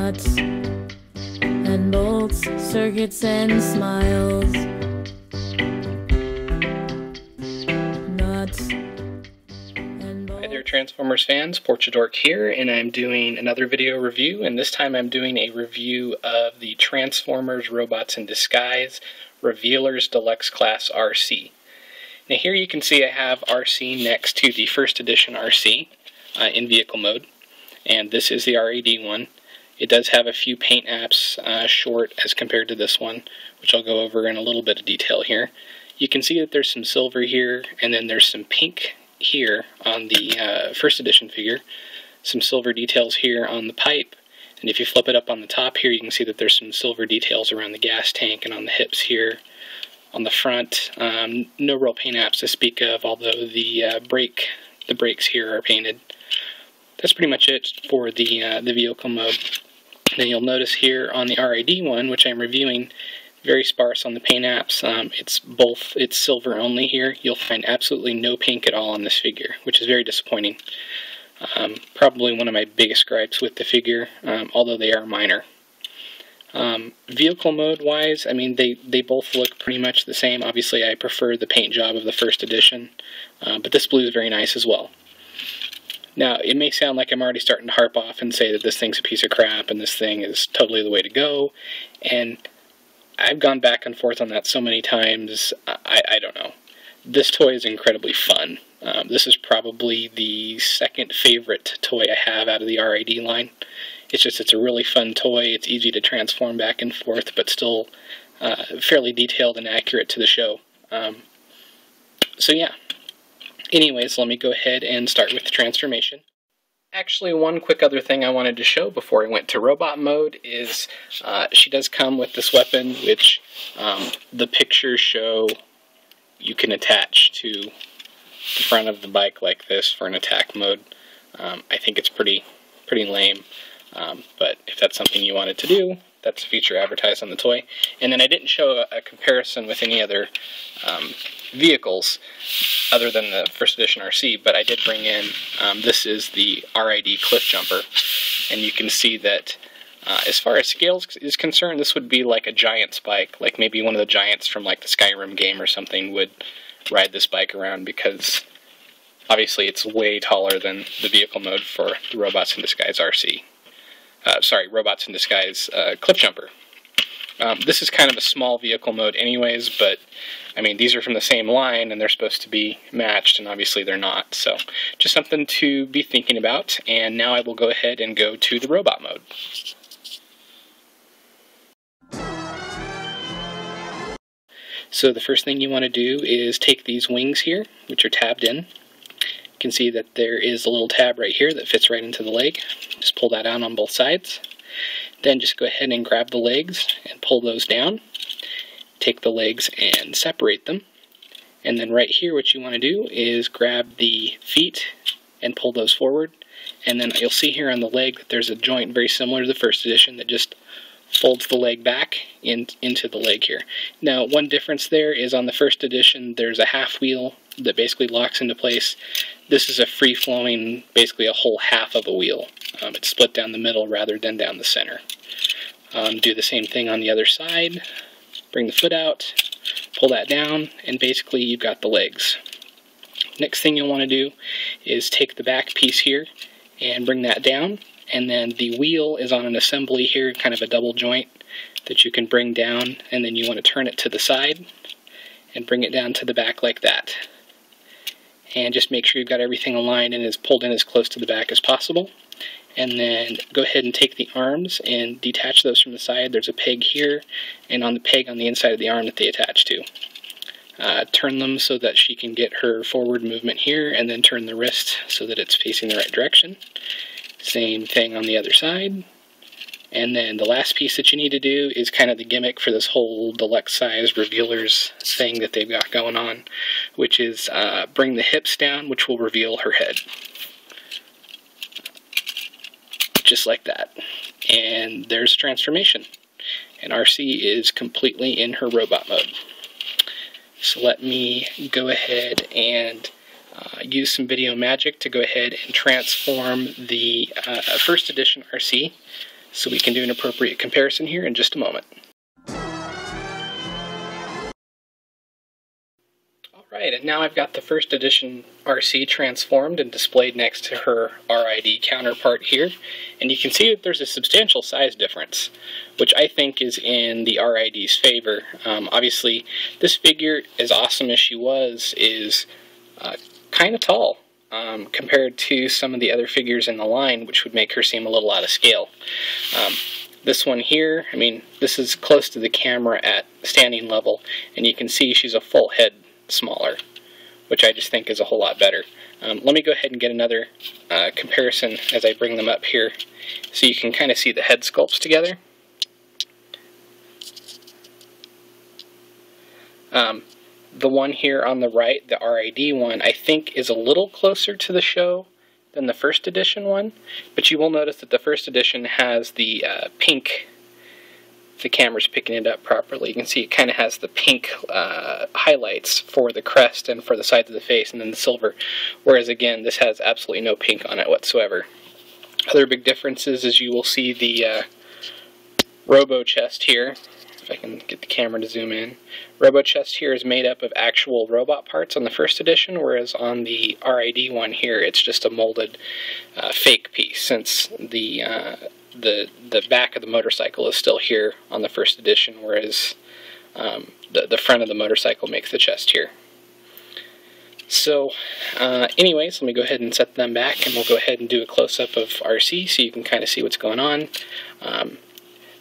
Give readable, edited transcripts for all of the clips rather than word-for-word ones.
nuts and bolts, circuits and smiles. Nuts and bolts. Hi there, Transformers fans, Portudork here, and I'm doing another video review, and this time I'm doing a review of the Transformers Robots in Disguise Revealers Deluxe Class Arcee. Now here you can see I have Arcee next to the first edition Arcee in vehicle mode, and this is the RAD one. It does have a few paint apps short as compared to this one, which I'll go over in a little bit of detail here. You can see that there's some silver here, and then there's some pink here on the first edition figure, some silver details here on the pipe, and if you flip it up on the top here, you can see that there's some silver details around the gas tank and on the hips here. On the front, no real paint apps to speak of, although the brakes here are painted. That's pretty much it for the vehicle mode. Then you'll notice here on the RAD one, which I'm reviewing, very sparse on the paint apps. It's silver only here. You'll find absolutely no pink at all on this figure, which is very disappointing. Probably one of my biggest gripes with the figure, although they are minor. Vehicle mode wise, I mean, they both look pretty much the same. Obviously I prefer the paint job of the first edition, but this blue is very nice as well. Now, it may sound like I'm already starting to harp off and say that this thing's a piece of crap and this thing is totally the way to go, and I've gone back and forth on that so many times, I don't know. This toy is incredibly fun. This is probably the second favorite toy I have out of the RAD line. It's a really fun toy. It's easy to transform back and forth, but still fairly detailed and accurate to the show. So yeah. Anyways, let me go ahead and start with the transformation. Actually, one quick other thing I wanted to show before I went to robot mode is she does come with this weapon, which the pictures show you can attach to the front of the bike like this for an attack mode. I think it's pretty lame. But if that's something you wanted to do, that's a feature advertised on the toy. And then I didn't show a comparison with any other vehicles other than the first edition Arcee, but I did bring in, this is the RAD Cliff Jumper, and you can see that as far as scale is concerned, this would be like a giant's bike, like maybe one of the giants from like the Skyrim game or something would ride this bike around, because obviously it's way taller than the vehicle mode for the Robots in Disguise Arcee. Robots in Disguise Cliff Jumper. This is kind of a small vehicle mode anyways, but I mean, these are from the same line and they're supposed to be matched, and obviously they're not, so just something to be thinking about. And now I will go ahead and go to the robot mode. So the first thing you want to do is take these wings here, which are tabbed in. You can see that there is a little tab right here that fits right into the leg. Just pull that out on both sides. Then just go ahead and grab the legs and pull those down. Take the legs and separate them. And then right here what you want to do is grab the feet and pull those forward. And then you'll see here on the leg that there's a joint very similar to the first edition that just folds the leg back into the leg here. Now, one difference there is on the first edition there's a half wheel that basically locks into place. This is a free-flowing, basically a whole half of a wheel. It's split down the middle rather than down the center. Do the same thing on the other side. Bring the foot out, pull that down, and basically you've got the legs. Next thing you'll want to do is take the back piece here and bring that down, and then the wheel is on an assembly here, kind of a double joint that you can bring down, and then you want to turn it to the side and bring it down to the back like that. And just make sure you've got everything aligned and is pulled in as close to the back as possible. And then go ahead and take the arms and detach those from the side. There's a peg here, and on the peg on the inside of the arm that they attach to. Turn them so that she can get her forward movement here, and then turn the wrist so that it's facing the right direction. Same thing on the other side. And then the last piece that you need to do is kind of the gimmick for this whole deluxe size revealers thing that they've got going on, which is bring the hips down, which will reveal her head. Just like that. And there's transformation. And Arcee is completely in her robot mode. So let me go ahead and use some video magic to go ahead and transform the first edition Arcee So we can do an appropriate comparison here in just a moment. Alright, and now I've got the first edition Arcee transformed and displayed next to her RID counterpart here, and you can see that there's a substantial size difference, which I think is in the RID's favor. Obviously, this figure, as awesome as she was, is kind of tall compared to some of the other figures in the line, which would make her seem a little out of scale. This one here, I mean, this is close to the camera at standing level, and you can see she's a full head smaller, which I just think is a whole lot better. Let me go ahead and get another comparison as I bring them up here, so you can kind of see the head sculpts together. The one here on the right, the RID one, I think is a little closer to the show than the first edition one, but you will notice that the first edition has the pink. If the camera's picking it up properly, you can see it kind of has the pink highlights for the crest and for the sides of the face, and then the silver, whereas again this has absolutely no pink on it whatsoever. Other big differences is you will see the robo chest here. If I can get the camera to zoom in. Robo chest here is made up of actual robot parts on the first edition, whereas on the RID one here it's just a molded fake piece, since the back of the motorcycle is still here on the first edition, whereas the front of the motorcycle makes the chest here. So anyways, let me go ahead and set them back, and we'll go ahead and do a close-up of Arcee so you can kind of see what's going on.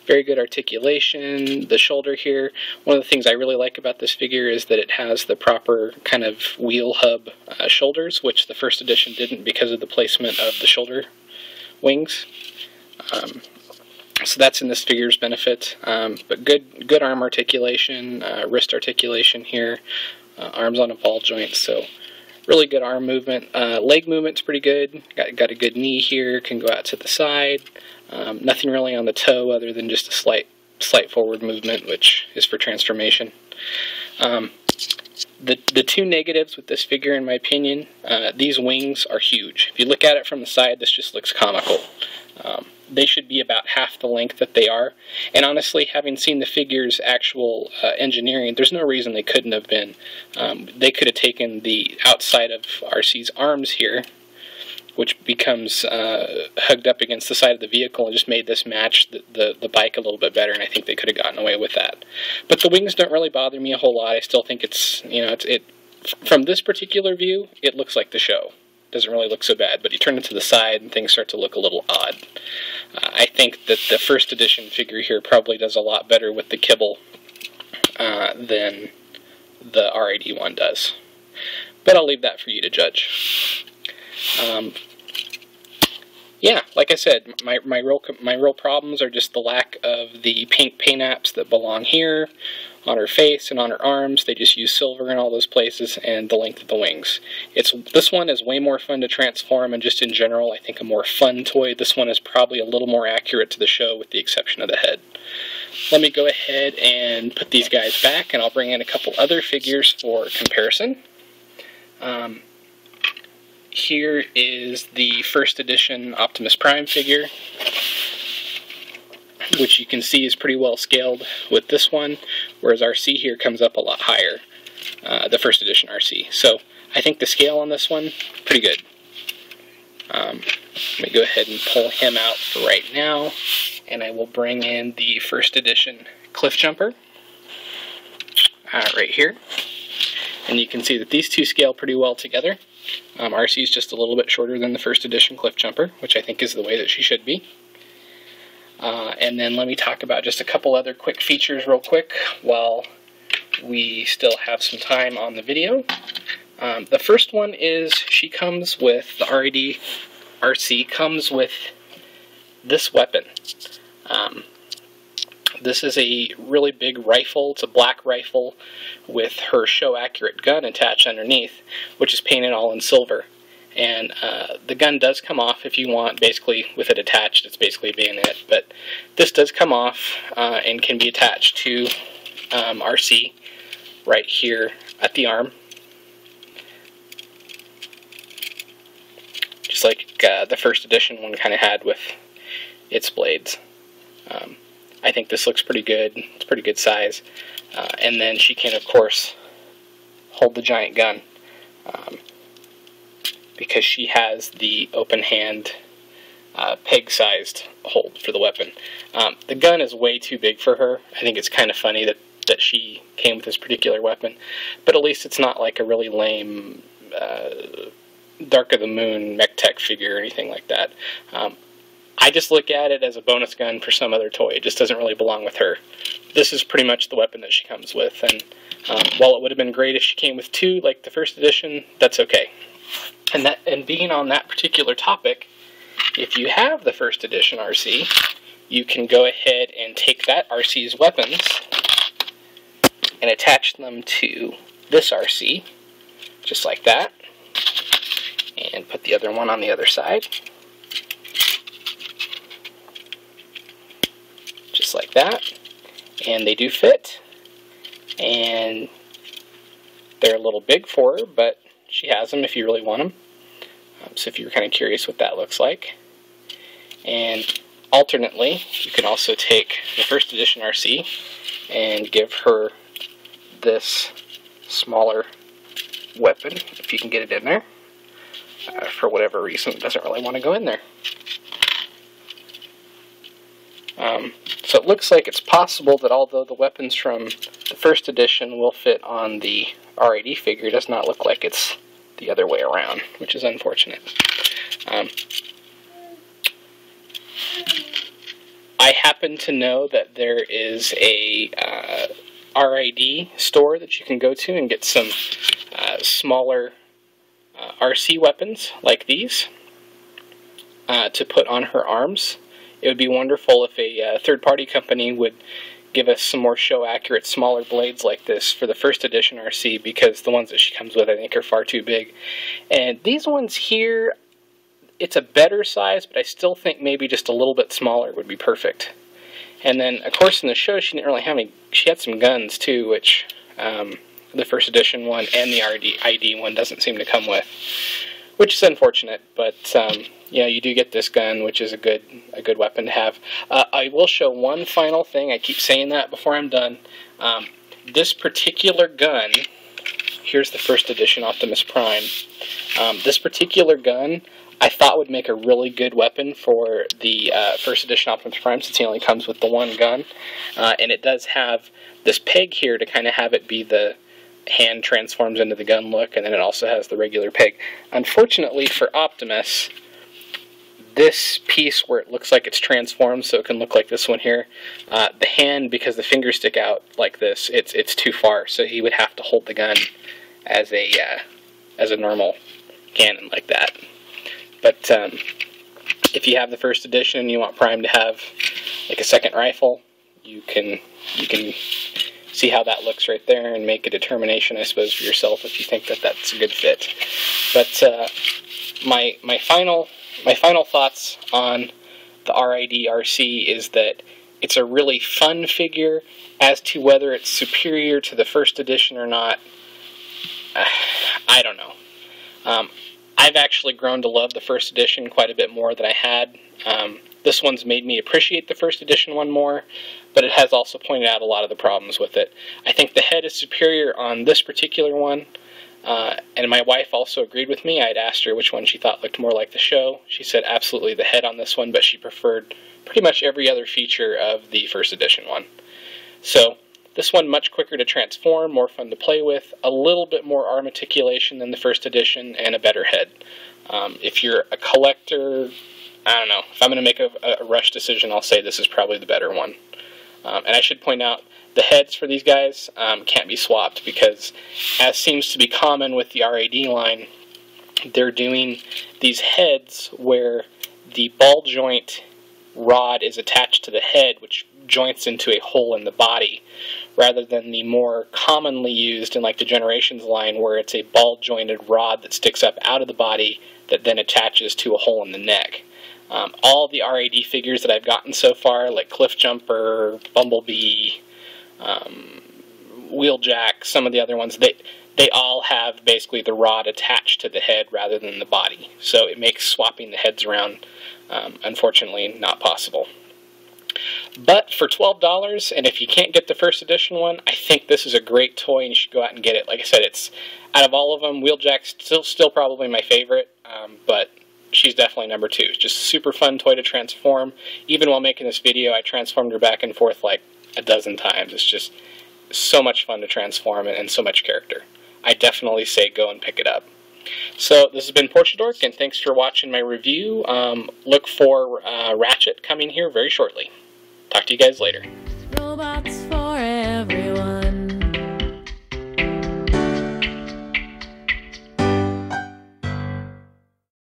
Very good articulation. The shoulder here, one of the things I really like about this figure is that it has the proper kind of wheel hub shoulders, which the first edition didn't because of the placement of the shoulder wings. So that's in this figure's benefit, but good arm articulation, wrist articulation here, arms on a ball joint, so really good arm movement. Leg movement's pretty good, got a good knee here, can go out to the side, nothing really on the toe other than just a slight forward movement, which is for transformation. The two negatives with this figure, in my opinion, these wings are huge. If you look at it from the side, this just looks comical. They should be about half the length that they are, and honestly, having seen the figure's actual engineering, there's no reason they couldn't have been. They could have taken the outside of Arcee's arms here, which becomes hugged up against the side of the vehicle, and just made this match the bike a little bit better, and I think they could have gotten away with that. But the wings don't really bother me a whole lot. I still think it's, you know, from this particular view, it looks like the show. Doesn't really look so bad, but you turn it to the side and things start to look a little odd. I think that the first edition figure here probably does a lot better with the kibble than the RID one does. But I'll leave that for you to judge. Yeah, like I said, my real problems are just the lack of the pink paint apps that belong here, on her face and on her arms. They just use silver in all those places, and the length of the wings. This one is way more fun to transform, and just in general, I think a more fun toy. This one is probably a little more accurate to the show, with the exception of the head. Let me go ahead and put these guys back, and I'll bring in a couple other figures for comparison. Here is the first edition Optimus Prime figure, which you can see is pretty well scaled with this one, whereas Arcee here comes up a lot higher, the first edition Arcee. So I think the scale on this one, pretty good. Let me go ahead and pull him out for right now, and I will bring in the first edition Cliff Jumper right here. And you can see that these two scale pretty well together. Arcee is just a little bit shorter than the first edition Cliff Jumper, which I think is the way that she should be. And then let me talk about just a couple other quick features real quick while we still have some time on the video. The first one is she comes with, the RID Arcee comes with this weapon. This is a really big rifle. It's a black rifle with her show-accurate gun attached underneath, which is painted all in silver. And the gun does come off if you want, basically, with it attached. It's basically a bayonet, but this does come off and can be attached to Arcee right here at the arm. Just like the first edition one kind of had with its blades. I think this looks pretty good. It's pretty good size. And then she can, of course, hold the giant gun because she has the open hand peg-sized hold for the weapon. The gun is way too big for her. I think it's kind of funny that she came with this particular weapon, but at least it's not like a really lame Dark of the Moon mech tech figure or anything like that. I just look at it as a bonus gun for some other toy. It just doesn't really belong with her. This is pretty much the weapon that she comes with, and while it would have been great if she came with two, like the first edition, that's okay. And being on that particular topic, if you have the first edition Arcee, you can go ahead and take that Arcee's weapons and attach them to this Arcee, just like that, and put the other one on the other side. Just like that, and they do fit, and they're a little big for her, but she has them if you really want them. So if you're kind of curious what that looks like. And alternately, you can also take the first edition Arcee and give her this smaller weapon, if you can get it in there. For whatever reason, it doesn't really want to go in there. So it looks like it's possible that although the weapons from the first edition will fit on the RAD figure, it does not look like it's the other way around, which is unfortunate. I happen to know that there is a RAD store that you can go to and get some smaller Arcee weapons like these to put on her arms. It would be wonderful if a third-party company would give us some more show-accurate, smaller blades like this for the first edition Arcee, because the ones that she comes with, I think, are far too big. And these ones here, it's a better size, but I still think maybe just a little bit smaller would be perfect. And then, of course, in the show, she didn't really have any. She had some guns, too, which the first edition one and the ID one doesn't seem to come with, which is unfortunate, but you know, you do get this gun, which is a good weapon to have. I will show one final thing. I keep saying that before I'm done. This particular gun, here's the first edition Optimus Prime. This particular gun I thought would make a really good weapon for the first edition Optimus Prime, since he only comes with the one gun. And it does have this peg here to kind of have it be the hand transforms into the gun look, and then it also has the regular peg. Unfortunately for Optimus, this piece where it looks like it's transformed so it can look like this one here, the hand, because the fingers stick out like this, it's too far, so he would have to hold the gun as a normal cannon like that. But if you have the first edition and you want Prime to have like a second rifle, you can see how that looks right there and make a determination, I suppose, for yourself if you think that that's a good fit. But my final thoughts on the RAD Arcee is that it's a really fun figure. As to whether it's superior to the first edition or not, I don't know. I've actually grown to love the first edition quite a bit more than I had. This one's made me appreciate the first edition one more, but it has also pointed out a lot of the problems with it. I think the head is superior on this particular one, and my wife also agreed with me. I had asked her which one she thought looked more like the show. She said absolutely the head on this one, but she preferred pretty much every other feature of the first edition one. So this one much quicker to transform, more fun to play with, a little bit more arm articulation than the first edition, and a better head. If you're a collector, I don't know, if I'm going to make a rush decision, I'll say this is probably the better one. And I should point out, the heads for these guys can't be swapped, because as seems to be common with the RAD line, they're doing these heads where the ball joint rod is attached to the head, which joints into a hole in the body, rather than the more commonly used in like the Generations line, where it's a ball jointed rod that sticks up out of the body that then attaches to a hole in the neck. All the RAD figures that I've gotten so far, like Cliff Jumper, Bumblebee, Wheeljack, some of the other ones, they all have basically the rod attached to the head rather than the body. So it makes swapping the heads around, unfortunately, not possible. But for $12, and if you can't get the first edition one, I think this is a great toy and you should go out and get it. Like I said, it's out of all of them, Wheeljack's still probably my favorite, but she's definitely number 2. It's just a super fun toy to transform. Even while making this video, I transformed her back and forth like a dozen times. It's just so much fun to transform and so much character. I definitely say go and pick it up. So this has been Portudork, and thanks for watching my review. Look for Ratchet coming here very shortly. Talk to you guys later. Robots